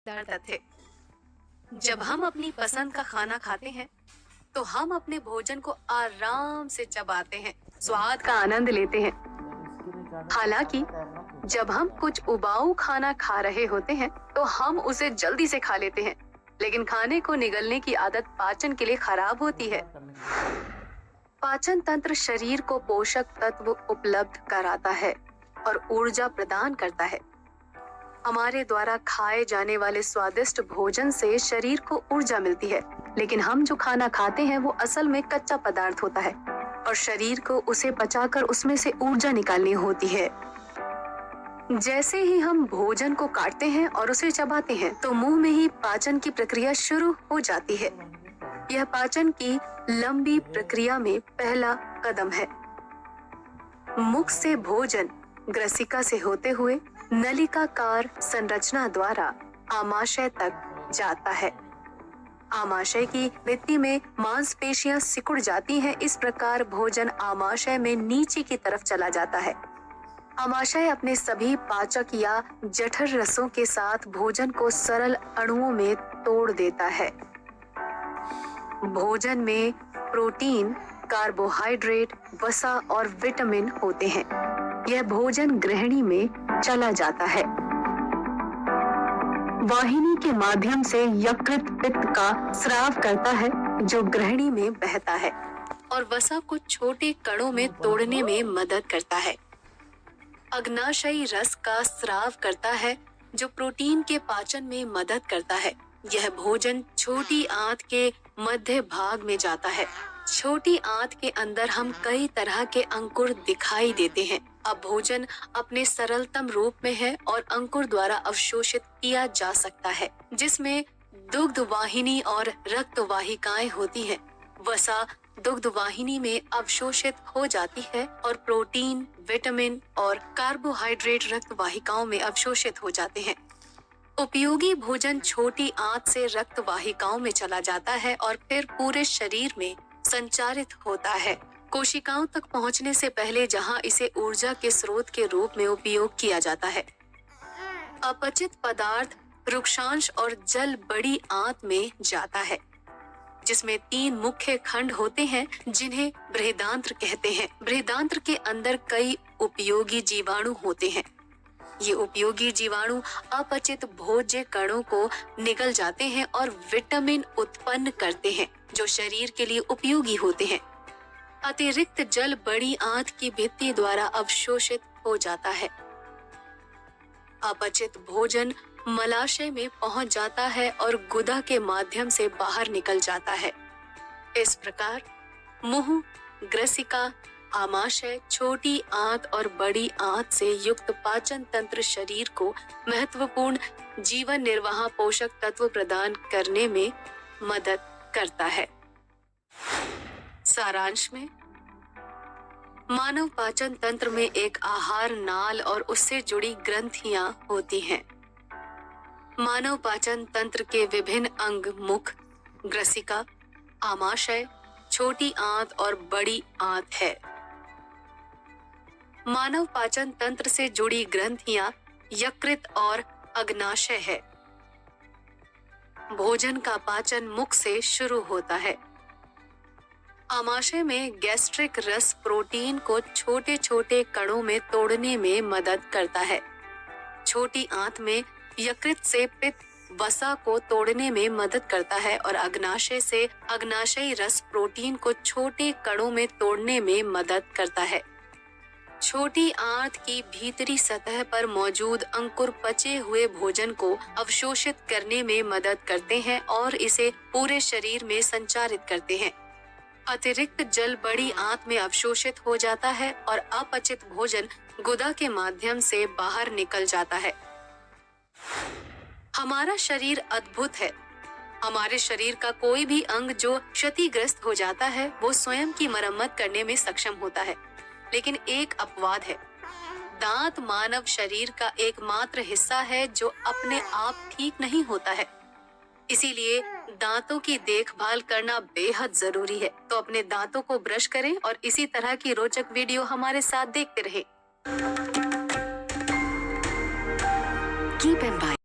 दर्द थे। जब हम अपनी पसंद का खाना खाते हैं तो हम अपने भोजन को आराम से चबाते हैं, स्वाद का आनंद लेते हैं। हालांकि जब हम कुछ उबाऊ खाना खा रहे होते हैं तो हम उसे जल्दी से खा लेते हैं, लेकिन खाने को निगलने की आदत पाचन के लिए खराब होती है। पाचन तंत्र शरीर को पोषक तत्व उपलब्ध कराता है और ऊर्जा प्रदान करता है। हमारे द्वारा खाए जाने वाले स्वादिष्ट भोजन से शरीर को ऊर्जा मिलती है, लेकिन हम जो खाना खाते हैं वो असल में कच्चा पदार्थ होता है और शरीर को उसे पचाकर उसमें से ऊर्जा निकालनी होती है। जैसे ही हम भोजन को काटते हैं और उसे चबाते हैं तो मुंह में ही पाचन की प्रक्रिया शुरू हो जाती है। यह पाचन की लंबी प्रक्रिया में पहला कदम है। मुख से भोजन ग्रसिका से होते हुए नलिकाकार संरचना द्वारा आमाशय तक जाता है। आमाशय की भित्ति में मांसपेशियां सिकुड़ जाती हैं। इस प्रकार भोजन आमाशय में नीचे की तरफ चला जाता है। आमाशय अपने सभी पाचक या जठर रसों के साथ भोजन को सरल अणुओं में तोड़ देता है। भोजन में प्रोटीन, कार्बोहाइड्रेट, वसा और विटामिन होते हैं। यह भोजन गृहिणी में चला जाता है। वाहिनी के माध्यम से यकृत पित्त का स्राव करता है जो गृहिणी में बहता है और वसा को छोटे कणों में तोड़ने में मदद करता है। अग्नाशयी रस का स्राव करता है जो प्रोटीन के पाचन में मदद करता है। यह भोजन छोटी आंत के मध्य भाग में जाता है। छोटी आंत के अंदर हम कई तरह के अंकुर दिखाई देते हैं। अब भोजन अपने सरलतम रूप में है और अंकुर द्वारा अवशोषित किया जा सकता है, जिसमें दुग्ध वाहिनी और रक्त वाहिकाएं होती हैं। वसा दुग्ध वाहिनी में अवशोषित हो जाती है और प्रोटीन, विटामिन और कार्बोहाइड्रेट रक्त वाहिकाओं में अवशोषित हो जाते हैं। उपयोगी भोजन छोटी आंत से रक्त वाहिकाओं में चला जाता है और फिर पूरे शरीर में संचारित होता है। कोशिकाओं तक पहुंचने से पहले जहां इसे ऊर्जा के स्रोत के रूप में उपयोग किया जाता है। अपचित पदार्थ रुक्षांश और जल बड़ी आंत में जाता है, जिसमें 3 मुख्य खंड होते हैं जिन्हें बृहदांत्र कहते हैं। बृहदांत्र के अंदर कई उपयोगी जीवाणु होते हैं। ये उपयोगी जीवाणु अपचित भोज्य कणों को निगल जाते हैं और विटामिन उत्पन्न करते हैं जो शरीर के लिए उपयोगी होते हैं। अतिरिक्त जल बड़ी आंत की भित्ति द्वारा अवशोषित हो जाता है। अपचित भोजन मलाशय में पहुंच जाता है और गुदा के माध्यम से बाहर निकल जाता है। इस प्रकार मुंह, ग्रसिका, आमाशय, छोटी आंत और बड़ी आंत से युक्त पाचन तंत्र शरीर को महत्वपूर्ण जीवन निर्वाह पोषक तत्व प्रदान करने में मदद करता है। सारांश में मानव पाचन तंत्र में एक आहार नाल और उससे जुड़ी ग्रंथियां होती हैं। मानव पाचन तंत्र के विभिन्न अंग मुख, ग्रसिका, आमाशय, छोटी आंत और बड़ी आंत है। मानव पाचन तंत्र से जुड़ी ग्रंथियां यकृत और अग्नाशय है। भोजन का पाचन मुख से शुरू होता है। आमाशय में गैस्ट्रिक रस प्रोटीन को छोटे छोटे कणों में तोड़ने में मदद करता है। छोटी आंत में यकृत से पित्त वसा को तोड़ने में मदद करता है और अग्नाशय से अग्नाशयी रस प्रोटीन को छोटे कणों में तोड़ने में मदद करता है। छोटी आंत की भीतरी सतह पर मौजूद अंकुर पचे हुए भोजन को अवशोषित करने में मदद करते हैं और इसे पूरे शरीर में संचारित करते हैं। अतिरिक्त जल बड़ी आंत में अवशोषित हो जाता है और अपचित भोजन गुदा के माध्यम से बाहर निकल जाता है। हमारा शरीर अद्भुत है। हमारे शरीर का कोई भी अंग जो क्षतिग्रस्त हो जाता है वो स्वयं की मरम्मत करने में सक्षम होता है, लेकिन एक अपवाद है। दांत मानव शरीर का एकमात्र हिस्सा है जो अपने आप ठीक नहीं होता है। इसीलिए दांतों की देखभाल करना बेहद जरूरी है। तो अपने दांतों को ब्रश करें और इसी तरह की रोचक वीडियो हमारे साथ देखते रहें। Keep in mind